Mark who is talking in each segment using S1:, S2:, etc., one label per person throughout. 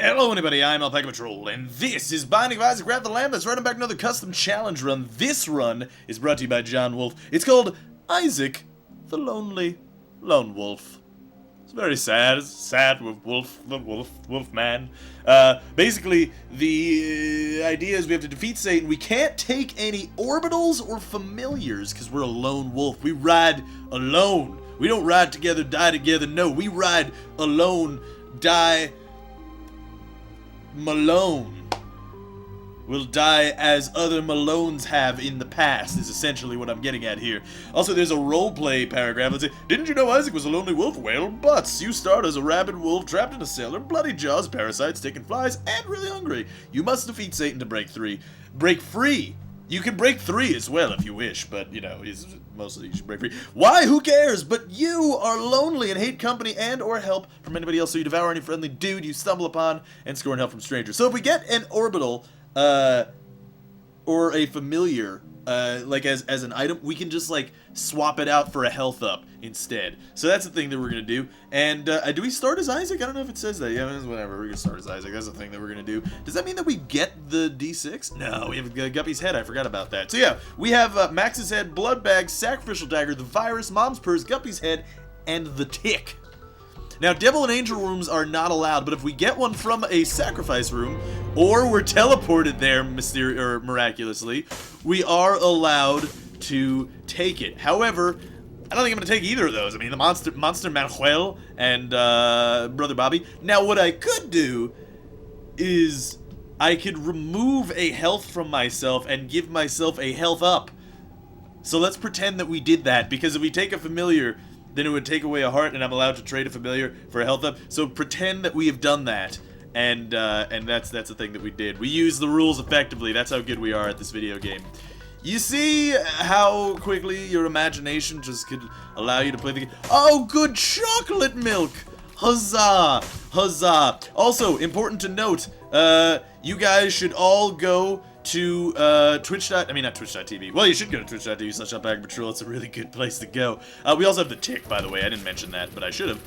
S1: Hello anybody, I'm alpacapatrol, and this is Binding of Isaac Wrath of the Lamb. That's right, I'm back another custom challenge run. This run is brought to you by John Wolf. It's called Isaac the Lonely Lone Wolf. It's very sad. It's sad with Wolf man. Basically, the idea is we have to defeat Satan. We can't take any orbitals or familiars because we're a lone wolf. We ride alone. We don't ride together, die together. No, we ride alone, die Malone. Will die as other Malones have in the past, is essentially what I'm getting at here. Also, there's a roleplay paragraph that says, didn't you know Isaac was a lonely wolf? Well, butts. You start as a rabid wolf trapped in a cellar, bloody jaws, parasites, sticking flies, and really hungry. You must defeat Satan to break free. Break free! You can break 3 as well if you wish, but, you know, mostly you should break free. Why? Who cares? But you are lonely and hate company and or help from anybody else, so you devour any friendly dude you stumble upon and scorn help from strangers. So if we get an orbital, or a familiar, like as an item, we can just like swap it out for a health up instead. So that's the thing that we're gonna do. And do we start as Isaac? I don't know if it says that. Yeah, whatever. We're gonna start as Isaac. That's the thing that we're gonna do. Does that mean that we get the D6? No, we have Guppy's head. I forgot about that. So yeah, we have Max's head, blood bag, sacrificial dagger, the virus, mom's purse, Guppy's head, and the tick. Now, devil and angel rooms are not allowed, but if we get one from a sacrifice room, or we're teleported there miraculously, we are allowed to take it. However, I don't think I'm going to take either of those. I mean, the Monster Manuel and Brother Bobby. Now, what I could do is I could remove a health from myself and give myself a health up. So let's pretend that we did that, because if we take a familiar, then it would take away a heart, and I'm allowed to trade a familiar for a health up. So pretend that we have done that, and that's the thing that we did. We use the rules effectively. That's how good we are at this video game. You see how quickly your imagination just could allow you to play the game? Oh, good chocolate milk! Huzzah! Huzzah! Also, important to note, you guys should all go to not twitch.tv. Well, you should go to twitch.tv/alpacapatrol. It's a really good place to go. We also have the tick, by the way. I didn't mention that, but I should have.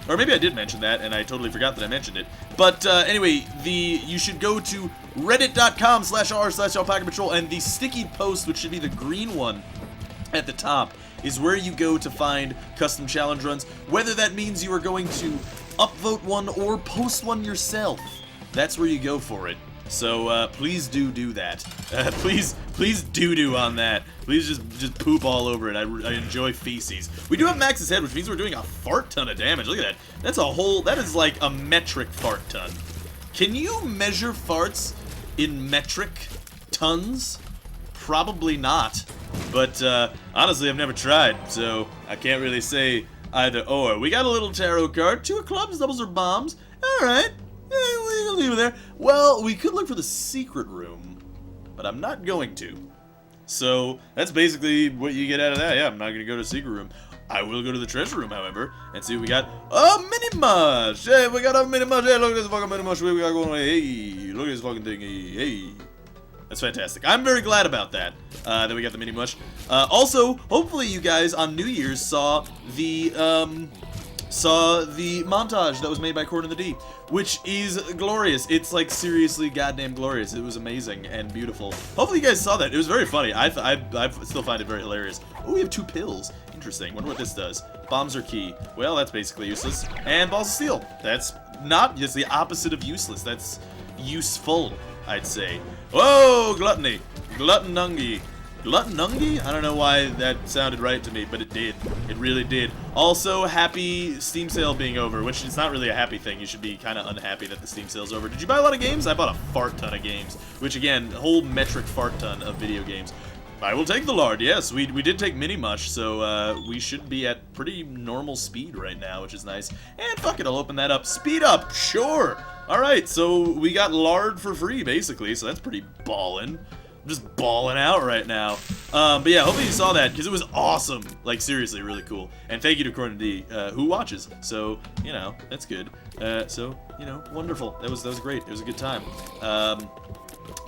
S1: Or maybe I did mention that, and I totally forgot that I mentioned it. But anyway, you should go to reddit.com/r/alpacapatrol, and the sticky post, which should be the green one at the top, is where you go to find custom challenge runs. Whether that means you are going to upvote one or post one yourself, that's where you go for it. So please do that. Please do on that. Please just poop all over it. I enjoy feces. We do have Max's head, which means we're doing a fart ton of damage. Look at that. That is like a metric fart ton. Can you measure farts in metric tons? Probably not. But honestly, I've never tried, so I can't really say either or. We got a little tarot card. 2 of clubs, doubles, or bombs. All right. We'll leave it there. Well, we could look for the secret room, but I'm not going to. So that's basically what you get out of that. Yeah, I'm not going to go to the secret room. I will go to the treasure room, however, and see what we got. A mini mush! Hey, we got a mini mush. Hey, look at this fucking mini mush. We got going. Hey, look at this fucking thing. Hey. That's fantastic. I'm very glad about that, that we got the mini mush. Also, hopefully you guys on New Year's saw the montage that was made by Cord and the D, which is glorious. It's like seriously goddamn glorious. It was amazing and beautiful. Hopefully you guys saw that. It was very funny. I still find it very hilarious. Oh, we have 2 pills. Interesting. Wonder what this does. Bombs are key. Well, that's basically useless. And balls of steel. That's not just the opposite of useless. That's useful, I'd say. Whoa, gluttony. Gluttonungi. Gluttonungi? I don't know why that sounded right to me, but it did. It really did. Also, happy Steam sale being over, which is not really a happy thing. You should be kind of unhappy that the Steam sale's over. Did you buy a lot of games? I bought a fart ton of games, which again, a whole metric fart ton of video games. I will take the lard, yes. We did take mini mush, so we should be at pretty normal speed right now, which is nice. And fuck it, I'll open that up. Speed up, sure. All right, so we got lard for free, basically, so that's pretty ballin'. I'm just balling out right now. But yeah, hopefully you saw that, because it was awesome. Like, seriously, really cool. And thank you to Corn D, who watches. So, you know, that's good. So, you know, wonderful. That was great. It was a good time.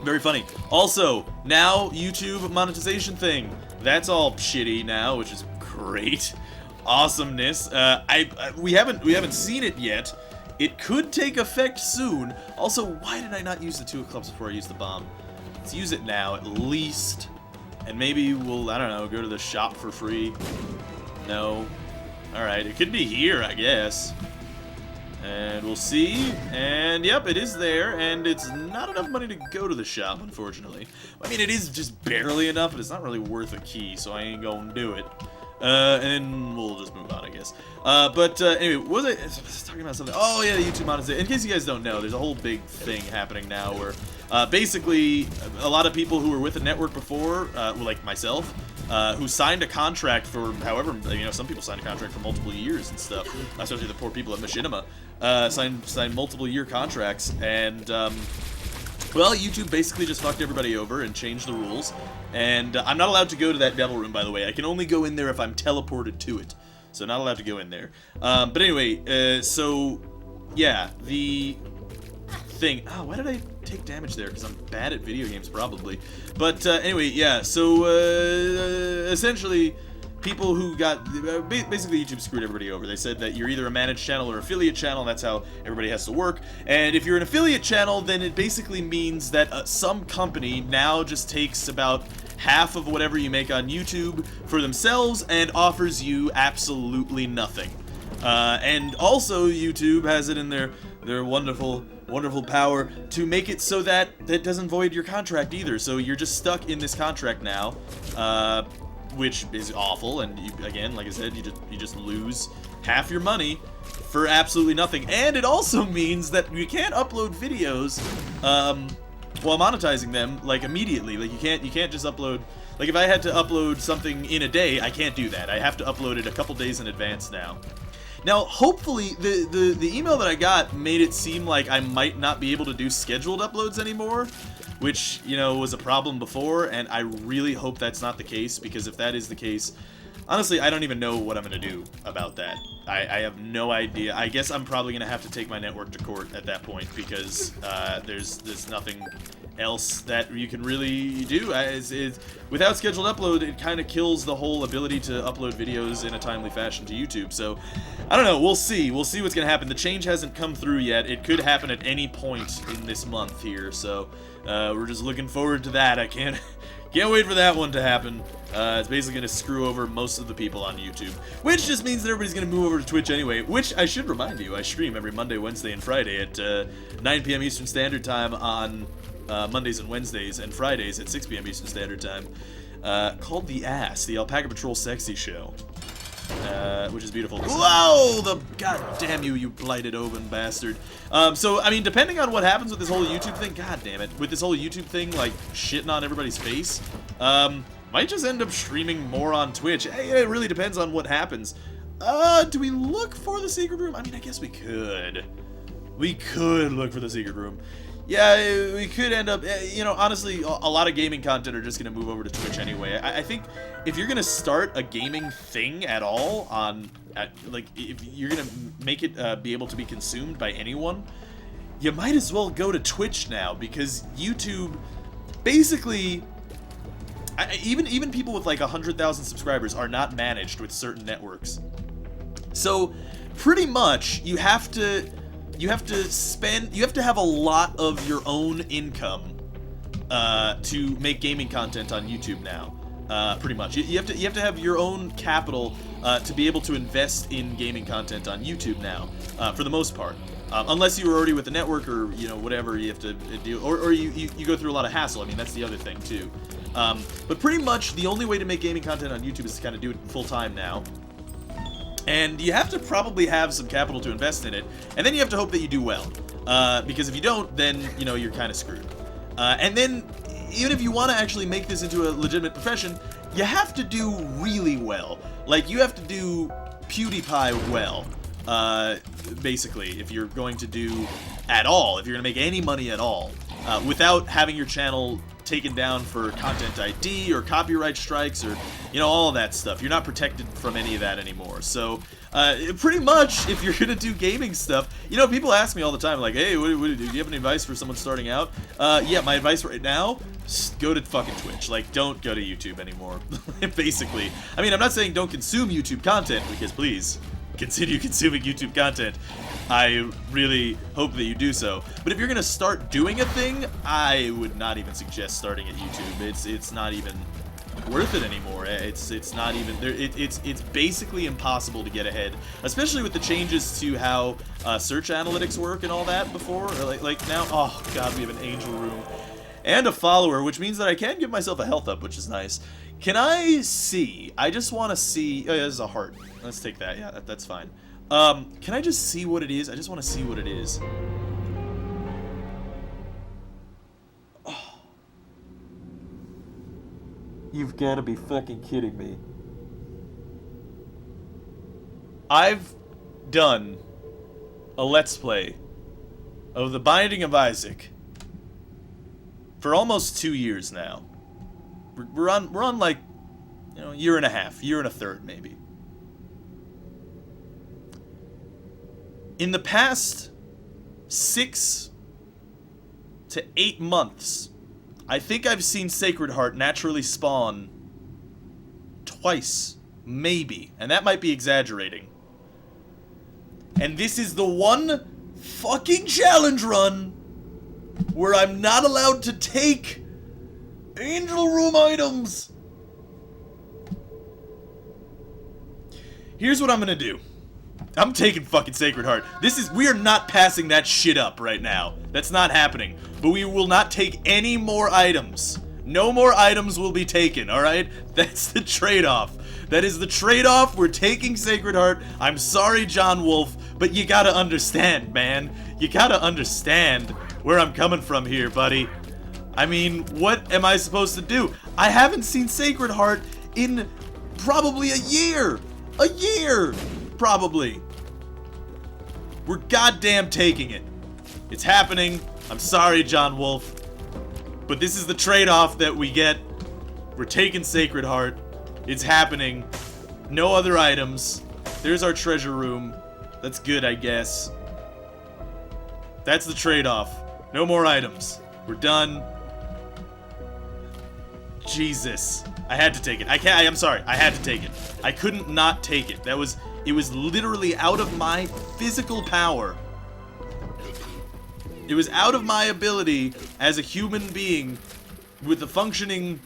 S1: Very funny. Also, now YouTube monetization thing. That's all shitty now, which is great. Awesomeness. We haven't seen it yet It could take effect soon. Also, why did I not use the 2 of clubs before I used the bomb? Let's use it now, at least. And maybe we'll, I don't know, go to the shop for free. No. Alright, it could be here, I guess. And we'll see. And, yep, it is there. And it's not enough money to go to the shop, unfortunately. I mean, it is just barely enough, but it's not really worth a key, so I ain't gonna do it. And then we'll just move on, I guess. Anyway, what was I talking about something? Oh, yeah, YouTube monetization. In case you guys don't know, there's a whole big thing happening now where basically a lot of people who were with the network before, like myself, who signed a contract for however, you know, some people signed a contract for multiple years and stuff, especially the poor people at Machinima, signed multiple year contracts, and well, YouTube basically just fucked everybody over and changed the rules, and I'm not allowed to go to that devil room, by the way. I can only go in there if I'm teleported to it, so not allowed to go in there. But anyway, so, yeah, the thing... Oh, why did I take damage there? Because I'm bad at video games, probably. But anyway, yeah, so essentially... people who got, basically YouTube screwed everybody over. They said that you're either a managed channel or affiliate channel, that's how everybody has to work. And if you're an affiliate channel, then it basically means that some company now just takes about half of whatever you make on YouTube for themselves and offers you absolutely nothing. And also YouTube has it in their wonderful power to make it so that that doesn't void your contract either. So you're just stuck in this contract now, which is awful, and you, again, like I said, you just lose half your money for absolutely nothing. And it also means that you can't upload videos while monetizing them like immediately. Like you can't just upload. Like if I had to upload something in a day, I can't do that. I have to upload it a couple days in advance now. Now, hopefully, the email that I got made it seem like I might not be able to do scheduled uploads anymore, which, you know, was a problem before, and I really hope that's not the case, because if that is the case, honestly, I don't even know what I'm going to do about that. I have no idea. I guess I'm probably going to have to take my network to court at that point, because there's nothing else that you can really do. Without scheduled upload, it kind of kills the whole ability to upload videos in a timely fashion to YouTube. So, I don't know. We'll see. We'll see what's going to happen. The change hasn't come through yet. It could happen at any point in this month here. So, we're just looking forward to that. I can't wait for that one to happen. It's basically going to screw over most of the people on YouTube, which just means that everybody's going to move over to Twitch anyway, which I should remind you, I stream every Monday, Wednesday, and Friday at 9 p.m. Eastern Standard Time on Mondays and Wednesdays, and Fridays at 6 p.m. Eastern Standard Time, called The Ass, the Alpaca Patrol Sexy Show, which is beautiful. Whoa! God damn you, you blighted Oban bastard. So, I mean, depending on what happens with this whole YouTube thing, god damn it, with this whole YouTube thing, like, shitting on everybody's face, might just end up streaming more on Twitch. It really depends on what happens. Do we look for the secret room? I mean, I guess we could. We could look for the secret room. Yeah, we could end up, you know, honestly, a lot of gaming content are just going to move over to Twitch anyway. I think if you're going to start a gaming thing at all like, if you're going to make it be able to be consumed by anyone, you might as well go to Twitch now, because YouTube, basically, even people with like 100,000 subscribers are not managed with certain networks. So, pretty much, you have to have a lot of your own income to make gaming content on YouTube now. Pretty much, you have to have your own capital to be able to invest in gaming content on YouTube now, for the most part. Unless you were already with the network, or you know, whatever you have to do, or you go through a lot of hassle. I mean, that's the other thing too. But pretty much the only way to make gaming content on YouTube is to kind of do it full time now. And you have to probably have some capital to invest in it, and then you have to hope that you do well, because if you don't, then, you know, you're kind of screwed. And then, even if you want to actually make this into a legitimate profession, you have to do really well. Like, you have to do PewDiePie well, basically, if you're going to do at all, if you're going to make any money at all, without having your channel taken down for content ID or copyright strikes, or, you know, all of that stuff. You're not protected from any of that anymore. So, pretty much, if you're gonna do gaming stuff, you know, people ask me all the time, like, hey, what do you have any advice for someone starting out? Yeah, my advice right now, go to fucking Twitch. Like, don't go to YouTube anymore, basically. I mean, I'm not saying don't consume YouTube content, because please, continue consuming YouTube content, I really hope that you do so. But if you're gonna start doing a thing, I would not even suggest starting at YouTube. It's not even worth it anymore. It's not even there. It's basically impossible to get ahead, especially with the changes to how search analytics work and all that before. Or like now, oh god, we have an angel room and a follower, which means that I can give myself a health up, which is nice. Can I see? I just want to see. Oh, yeah, there's a heart. Let's take that. Yeah, that's fine. Can I just see what it is? I just want to see what it is. Oh. You've got to be fucking kidding me. I've done a Let's Play of The Binding of Isaac for almost 2 years now. We're on like, you know, year and a half, year and a third maybe. In the past 6 to 8 months, I think I've seen Sacred Heart naturally spawn twice, maybe, and that might be exaggerating. And this is the one fucking challenge run where I'm not allowed to take Angel Room items. Here's what I'm gonna do. I'm taking fucking Sacred Heart. We are not passing that shit up right now. That's not happening. But we will not take any more items. No more items will be taken, alright? That's the trade-off. That is the trade-off. We're taking Sacred Heart. I'm sorry, John Wolf, but you gotta understand, man. You gotta understand where I'm coming from here, buddy. I mean, what am I supposed to do? I haven't seen Sacred Heart in probably a year. A year! Probably. We're goddamn taking it. It's happening. I'm sorry, John Wolf. But this is the trade-off that we get. We're taking Sacred Heart. It's happening. No other items. There's our treasure room. That's good, I guess. That's the trade-off. No more items. We're done. Jesus. I had to take it. I'm sorry. I had to take it. I couldn't not take it. It was literally out of my physical power. It was out of my ability as a human being with a functioning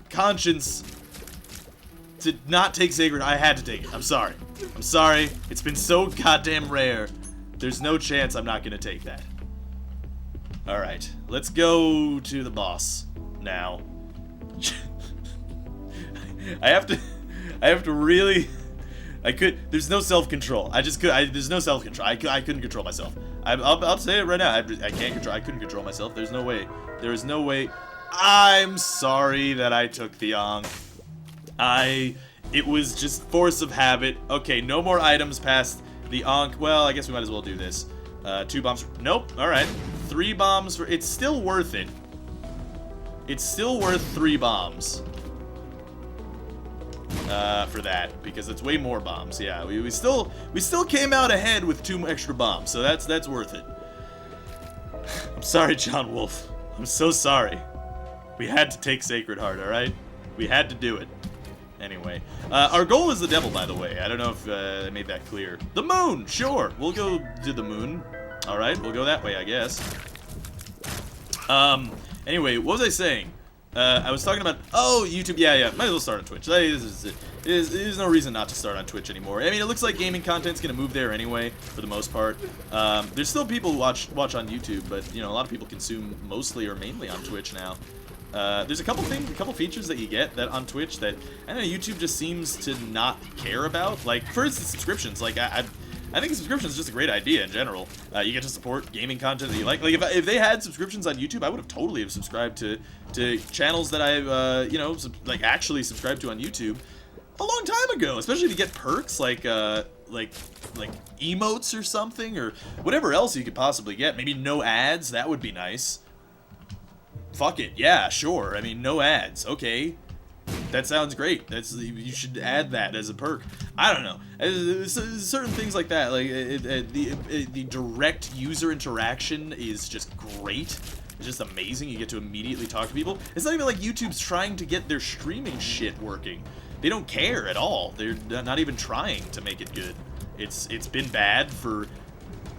S1: conscience to not take Sacred. I had to take it. I'm sorry. I'm sorry. It's been so goddamn rare. There's no chance I'm not gonna take that. Alright, let's go to the boss now. I have to really, there's no self-control. There's no self-control. I couldn't control myself. I'll say it right now. I couldn't control myself. There's no way. There is no way. I'm sorry that I took the Ankh. It was just force of habit. Okay, no more items past the Ankh. Well, I guess we might as well do this. 2 bombs. Nope. All right. 3 bombs for. It's still worth it. It's still worth 3 bombs. For that, because it's way more bombs. Yeah, we still came out ahead with 2 extra bombs, so that's worth it. I'm sorry, John Wolf. I'm so sorry. We had to take Sacred Heart, alright? We had to do it. Anyway, our goal is the devil, by the way. I don't know if I made that clear. The moon! Sure, we'll go to the moon. Alright, we'll go that way, I guess. Anyway, what was I saying? I was talking about, oh, YouTube, yeah, might as well start on Twitch. There's no reason not to start on Twitch anymore. I mean, it looks like gaming content's gonna move there anyway, for the most part. There's still people who watch on YouTube, but, you know, a lot of people consume mostly or mainly on Twitch now. There's a couple features that you get that on Twitch that, I don't know, YouTube just seems to not care about. Like, for instance, subscriptions. Like, I think subscriptions is just a great idea in general. You get to support gaming content that you like. Like, if they had subscriptions on YouTube, I would have totally have subscribed to channels that I've, you know, like actually subscribed to on YouTube a long time ago. Especially to get perks like emotes or something, or whatever else you could possibly get. Maybe no ads, that would be nice. Fuck it, yeah, sure. I mean, no ads, okay. That sounds great. You should add that as a perk. I don't know. Certain things like that, like the direct user interaction is just great. It's just amazing. You get to immediately talk to people. It's not even like YouTube's trying to get their streaming shit working. they don't care at all. They're not even trying to make it good. It's been bad for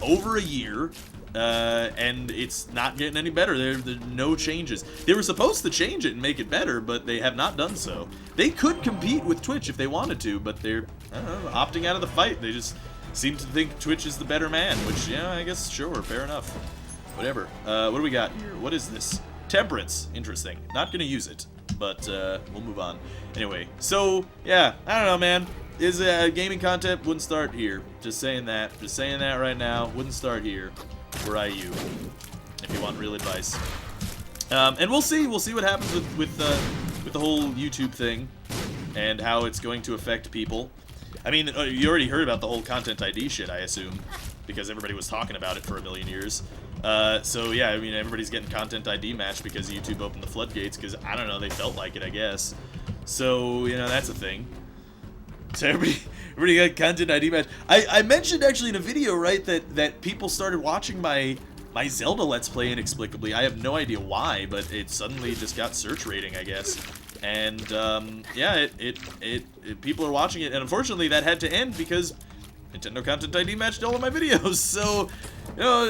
S1: over a year, and it's not getting any better. There's no changes. They were supposed to change it and make it better, but they have not done so. They could compete with Twitch if they wanted to, but they're, I don't know, opting out of the fight. They just seem to think Twitch is the better man, which, yeah, I guess, sure, fair enough. Whatever. What do we got here? What is this? Temperance. Interesting. Not gonna use it, but we'll move on. Anyway, so, yeah, I don't know, man. Is gaming content wouldn't start here. Just saying that. Just saying that right now. Wouldn't start here. Were I you. If you want real advice. And we'll see. We'll see what happens with the whole YouTube thing and how it's going to affect people. I mean, you already heard about the whole Content ID shit, I assume, because everybody was talking about it for a million years. So yeah, I mean, everybody's getting Content ID matched because YouTube opened the floodgates because, I don't know, they felt like it, I guess. So, you know, that's a thing. So everybody got Content ID match. I mentioned actually in a video, right, that people started watching my Zelda Let's Play inexplicably. I have no idea why, but it suddenly just got search rating, I guess. And yeah, people are watching it, and unfortunately that had to end because Nintendo Content ID matched all of my videos. So, you know,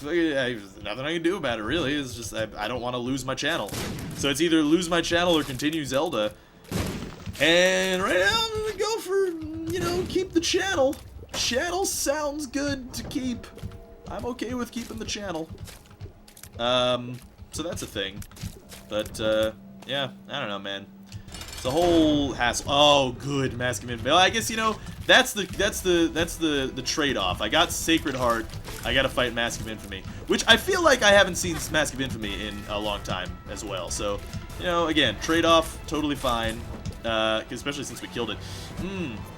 S1: there's nothing I can do about it, really. It's just I don't want to lose my channel. So it's either lose my channel or continue Zelda. And right now, I'm gonna go for, you know, keep the channel. Channel sounds good to keep. I'm okay with keeping the channel. So that's a thing. But, yeah, I don't know, man. It's a whole hassle. Oh, good, Mask of Infamy. Well, I guess, you know, that's the trade-off. I got Sacred Heart. I gotta fight Mask of Infamy, which I feel like I haven't seen Mask of Infamy in a long time as well. So, you know, again, trade-off, totally fine. Especially since we killed it.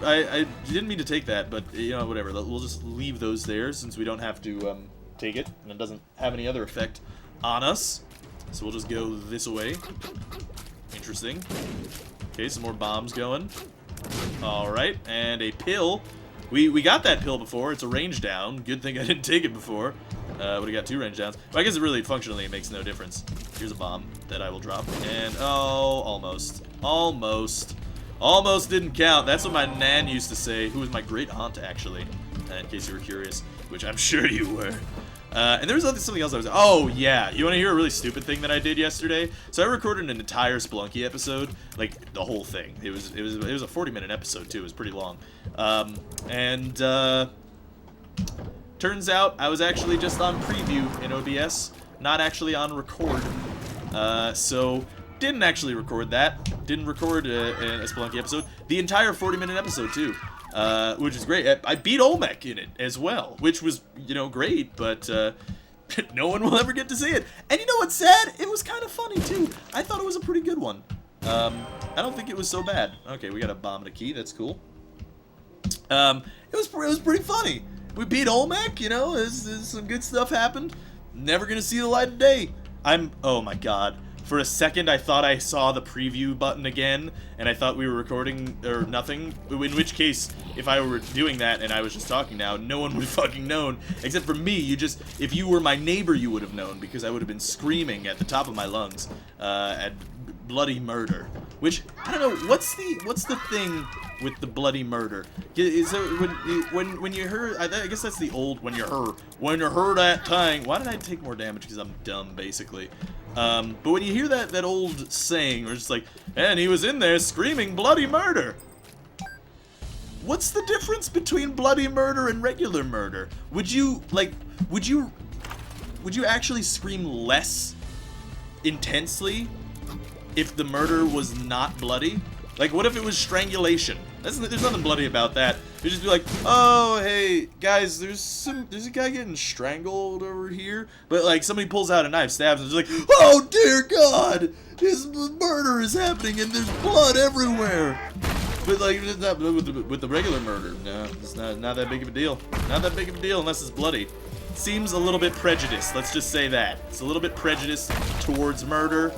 S1: I didn't mean to take that, but, you know, whatever. We'll just leave those there since we don't have to take it, and it doesn't have any other effect on us. So we'll just go this way. Interesting. Okay, some more bombs going. Alright, and a pill. We got that pill before. It's a range down. Good thing I didn't take it before. But we got 2 range downs. But I guess it really, functionally, it makes no difference. Here's a bomb that I will drop. And, oh, almost. Almost didn't count. That's what my nan used to say, who was my great aunt, actually, in case you were curious, which I'm sure you were. And there was something else I was... Oh, yeah. You want to hear a really stupid thing that I did yesterday? So I recorded an entire Spelunky episode, like, the whole thing. It was a 40-minute episode, too. It was pretty long. Turns out I was actually just on preview in OBS, not actually on record. So didn't actually record that. Didn't record a Spelunky episode. The entire 40-minute episode, too. Which is great. I beat Olmec in it as well, which was, you know, great, but no one will ever get to see it. And you know what's sad? It was kind of funny, too. I thought it was a pretty good one. I don't think it was so bad. Okay, we got a bomb and a key. That's cool. It was pretty funny. We beat Olmec, you know, some good stuff happened. Never gonna see the light of day. Oh my god. For a second, I thought I saw the preview button again, and I thought we were recording, or nothing. In which case, if I were doing that and I was just talking now, no one would have fucking known. Except for me, if you were my neighbor, you would have known, because I would have been screaming at the top of my lungs, at bloody murder. Which, I don't know, what's the thing with the bloody murder? Is there, when you heard, I guess that's the old, when you heard that thing. Why did I take more damage? Because I'm dumb, basically. But when you hear that old saying, where it's just like, and he was in there screaming bloody murder. What's the difference between bloody murder and regular murder? Would you actually scream less intensely if the murder was not bloody? Like, what if it was strangulation? There's nothing bloody about that. You'd just be like, oh, hey, guys, there's a guy getting strangled over here. But, like, somebody pulls out a knife, stabs him, and it's like, oh, dear God, his murder is happening, and there's blood everywhere. But, like, with the regular murder, no, it's not that big of a deal. Not that big of a deal unless it's bloody. Seems a little bit prejudiced, let's just say that. It's a little bit prejudiced towards murder.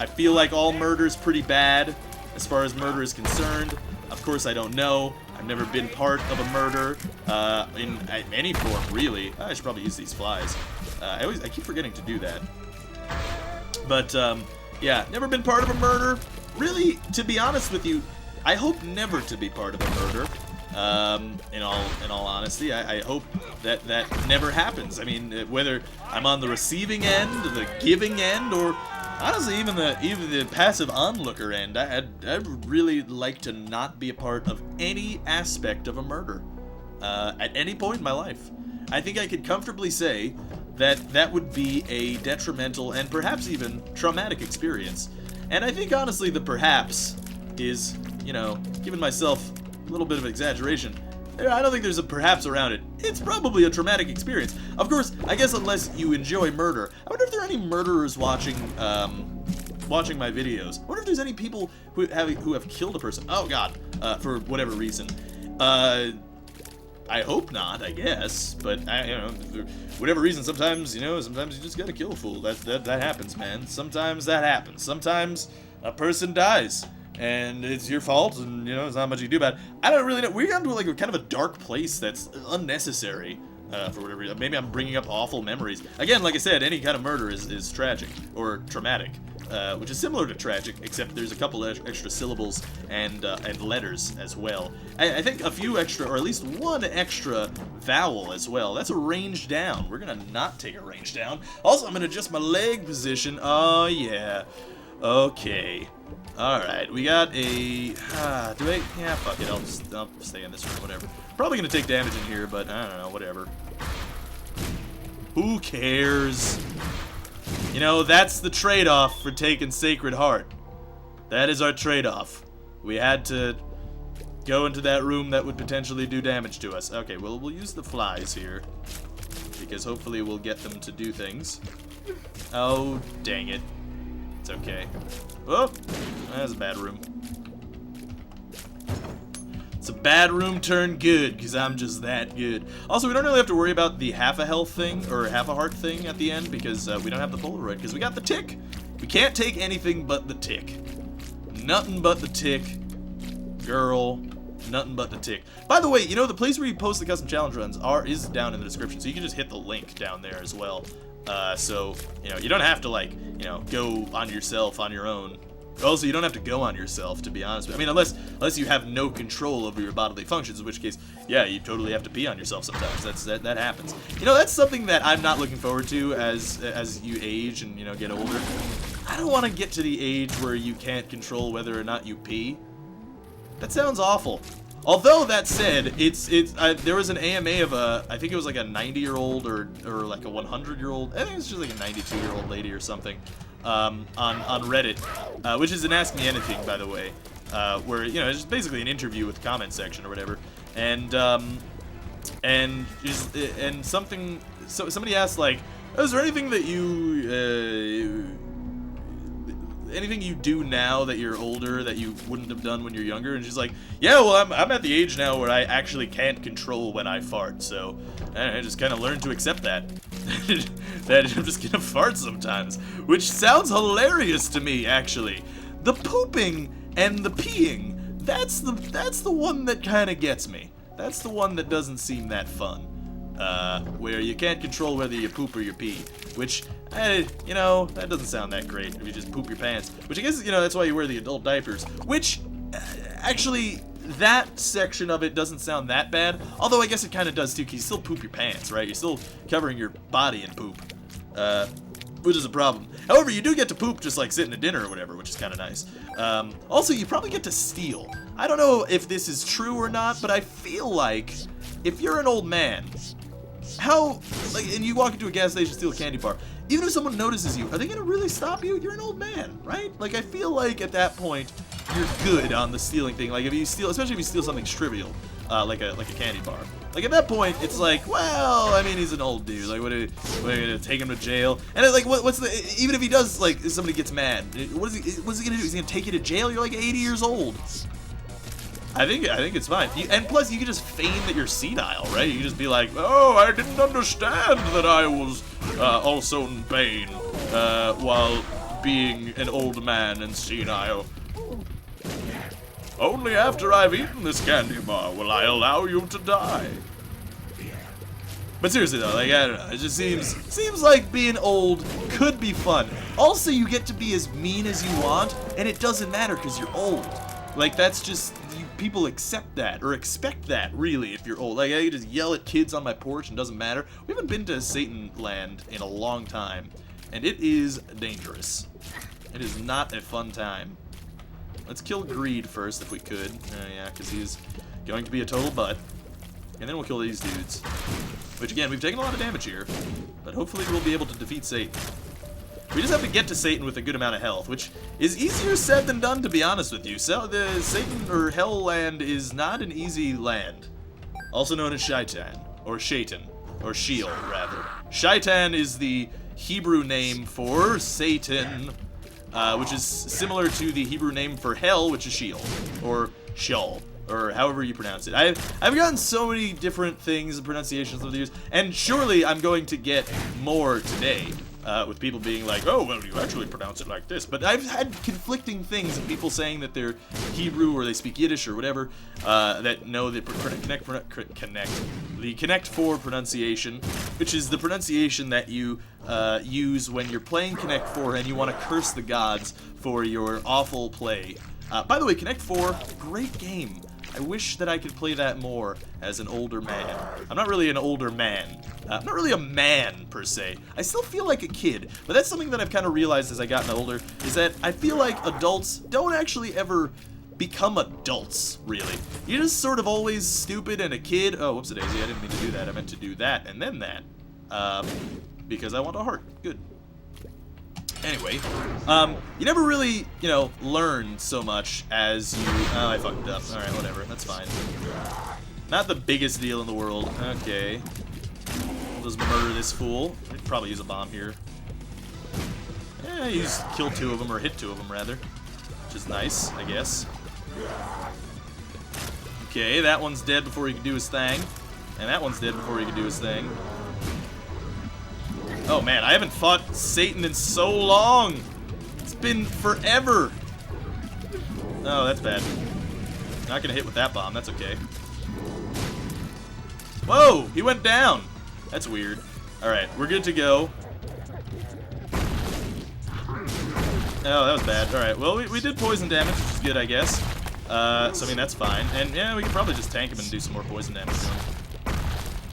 S1: I feel like all murder is pretty bad, as far as murder is concerned. Of course, I don't know. I've never been part of a murder in any form, really. I should probably use these flies. I keep forgetting to do that. But, yeah, never been part of a murder. Really, to be honest with you, I hope never to be part of a murder. In all honesty, I hope that never happens. I mean, whether I'm on the receiving end, the giving end, or honestly even the passive onlooker end, I'd really like to not be a part of any aspect of a murder at any point in my life. I think I could comfortably say that would be a detrimental and perhaps even traumatic experience. And I think honestly the perhaps is, you know, giving myself a little bit of exaggeration. I don't think there's a perhaps around it. It's probably a traumatic experience. Of course, I guess unless you enjoy murder. I wonder if there are any murderers watching my videos. I wonder if there's any people who have killed a person. Oh God, for whatever reason. I hope not, I guess. But you know, for whatever reason, sometimes you just gotta kill a fool. That happens, man. Sometimes that happens. Sometimes a person dies. And it's your fault, and you know, there's not much you can do about it. I don't really know. We're down to like kind of a dark place that's unnecessary for whatever reason. Maybe I'm bringing up awful memories. Again, like I said, any kind of murder is tragic or traumatic, which is similar to tragic, except there's a couple extra syllables and letters as well. I think a few extra, or at least one extra vowel as well. That's a range down. We're gonna not take a range down. Also, I'm gonna adjust my leg position. Oh yeah. Okay. Alright, we got a... yeah, fuck it, I'll stay in this room, whatever. Probably gonna take damage in here, but I don't know, whatever. Who cares? You know, that's the trade-off for taking Sacred Heart. That is our trade-off. We had to go into that room that would potentially do damage to us. Okay, well, we'll use the flies here, because hopefully we'll get them to do things. Oh, dang it. It's okay. Oh, that's a bad room. It's a bad room turned good, because I'm just that good. Also, we don't really have to worry about the half a health thing, or half a heart thing at the end, because we don't have the Polaroid, because we got the tick. We can't take anything but the tick. Nothing but the tick. Girl, nothing but the tick. By the way, you know, the place where you post the custom challenge runs is down in the description, so you can just hit the link down there as well. So, you know, you don't have to, like, you know, go on yourself on your own. Also, you don't have to go on yourself, to be honest with you. I mean, unless you have no control over your bodily functions, in which case, yeah, you totally have to pee on yourself sometimes. That happens. You know, that's something that I'm not looking forward to as you age and, you know, get older. I don't want to get to the age where you can't control whether or not you pee. That sounds awful. Although, that said, there was an AMA of I think it was like a 90-year-old or like a 100-year-old, I think it's just like a 92-year-old lady or something, on Reddit, which is an Ask Me Anything, by the way, where, you know, it's just basically an interview with the comment section or whatever, and somebody asked, like, is there anything that anything you do now that you're older that you wouldn't have done when you're younger? And she's like, yeah, well, I'm at the age now where I actually can't control when I fart, so I just kind of learned to accept that. That I'm just gonna fart sometimes, which sounds hilarious to me, actually. The pooping and the peeing, that's the one that kind of gets me. That's the one that doesn't seem that fun. Where you can't control whether you poop or you pee, which, you know, that doesn't sound that great if you just poop your pants, which I guess, you know, that's why you wear the adult diapers, which, actually, that section of it doesn't sound that bad, although I guess it kind of does too, because you still poop your pants, right? You're still covering your body in poop, which is a problem. However, you do get to poop just like sitting at dinner or whatever, which is kind of nice. Also, you probably get to steal. I don't know if this is true or not, but I feel like if you're an old man, and you walk into a gas station, steal a candy bar, even if someone notices you, are they gonna really stop you? You're an old man, right? Like, I feel like at that point, you're good on the stealing thing. Like, if you steal, especially if you steal something trivial, like a candy bar. Like, at that point, it's like, well, I mean, he's an old dude. Like, what are you gonna take him to jail? And it's like, even if he does, like, if somebody gets mad, what's he gonna do? Is he gonna take you to jail? You're like 80 years old. I think it's fine. And plus, you can just feign that you're senile, right? You can just be like, oh, I didn't understand that I was also in pain while being an old man and senile. Only after I've eaten this candy bar will I allow you to die. But seriously though, like, I don't know, it just seems like being old could be fun. Also, you get to be as mean as you want, and it doesn't matter because you're old. Like, that's just, people accept that, or expect that, really, if you're old. Like, I just yell at kids on my porch and it doesn't matter. We haven't been to Satan Land in a long time, and it is dangerous. It is not a fun time. Let's kill Greed first, if we could. Yeah, because he's going to be a total butt. And then we'll kill these dudes. Which, again, we've taken a lot of damage here, but hopefully we'll be able to defeat Satan. We just have to get to Satan with a good amount of health, which is easier said than done, to be honest with you. So the Satan, or Hell Land, is not an easy land. Also known as Shaitan, or Shaitan, or Sheol, rather. Shaitan is the Hebrew name for Satan, which is similar to the Hebrew name for Hell, which is Sheol, or Sheol, or however you pronounce it. I've gotten so many different things and pronunciations over the years, and surely I'm going to get more today. With people being like, oh, well, you actually pronounce it like this. But I've had conflicting things of people saying that they're Hebrew or they speak Yiddish or whatever, that know the Connect 4 pronunciation, which is the pronunciation that you use when you're playing Connect 4 and you want to curse the gods for your awful play. By the way, Connect 4, great game. I wish that I could play that more as an older man. I'm not really an older man. I'm not really a man, per se. I still feel like a kid, but that's something that I've kind of realized as I gotten older, is that I feel like adults don't actually ever become adults, really. You're just sort of always stupid and a kid. Oh, whoops-a-daisy, I didn't mean to do that. I meant to do that and then that. Because I want a heart. Good. Anyway, you never really, you know, learn so much as you... Oh, I fucked up. Alright, whatever. That's fine. Not the biggest deal in the world. Okay. We'll just murder this fool. I'd probably use a bomb here. Yeah, kill 2 of them, or hit 2 of them, rather. Which is nice, I guess. Okay, that one's dead before he can do his thing. And that one's dead before he can do his thing. Oh man, I haven't fought Satan in so long! It's been forever! Oh, that's bad. Not gonna hit with that bomb, that's okay. Whoa! He went down! That's weird. Alright, we're good to go. Oh, that was bad. Alright, well, we did poison damage, which is good, I guess. So, I mean, that's fine. And, yeah, we can probably just tank him and do some more poison damage to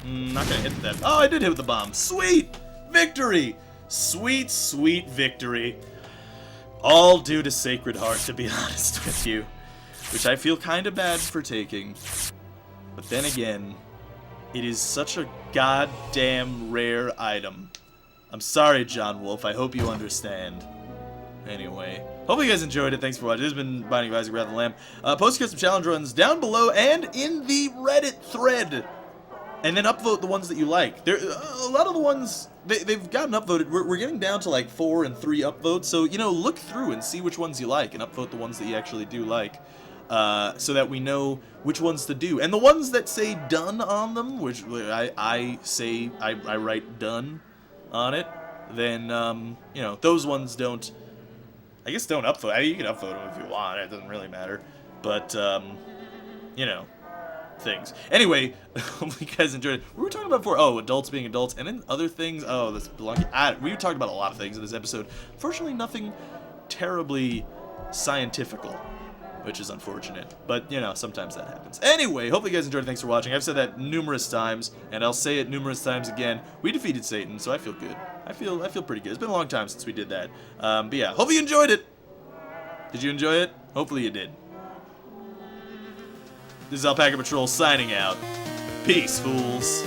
S1: him. Not gonna hit that. Oh, I did hit with the bomb. Sweet! Victory! Sweet, sweet victory. All due to Sacred Heart, to be honest with you. Which I feel kind of bad for taking. But then again, it is such a goddamn rare item. I'm sorry, John Wolf. I hope you understand. Anyway, hopefully you guys enjoyed it. Thanks for watching. This has been Binding of Isaac Wrath of the Lamb. Post custom challenge runs down below and in the Reddit thread. And then upvote the ones that you like. There, a lot of the ones, they've gotten upvoted. We're getting down to like 4 and 3 upvotes. So, you know, look through and see which ones you like and upvote the ones that you actually do like. So that we know which ones to do. And the ones that say done on them, which I say, I write done on it, then, you know, those ones don't, I guess don't upvote. I mean, you can upvote them if you want. It doesn't really matter. But, you know. Things. Anyway, hopefully you guys enjoyed it. We were talking about before, oh, adults being adults, and then other things. Oh, this belonging. We talked about a lot of things in this episode. Unfortunately, nothing terribly scientifical, which is unfortunate. But, you know, sometimes that happens. Anyway, hopefully you guys enjoyed it. Thanks for watching. I've said that numerous times, and I'll say it numerous times again. We defeated Satan, so I feel good. I feel pretty good. It's been a long time since we did that. But yeah, hopefully you enjoyed it. Did you enjoy it? Hopefully you did. This is Alpaca Patrol signing out. Peace, fools.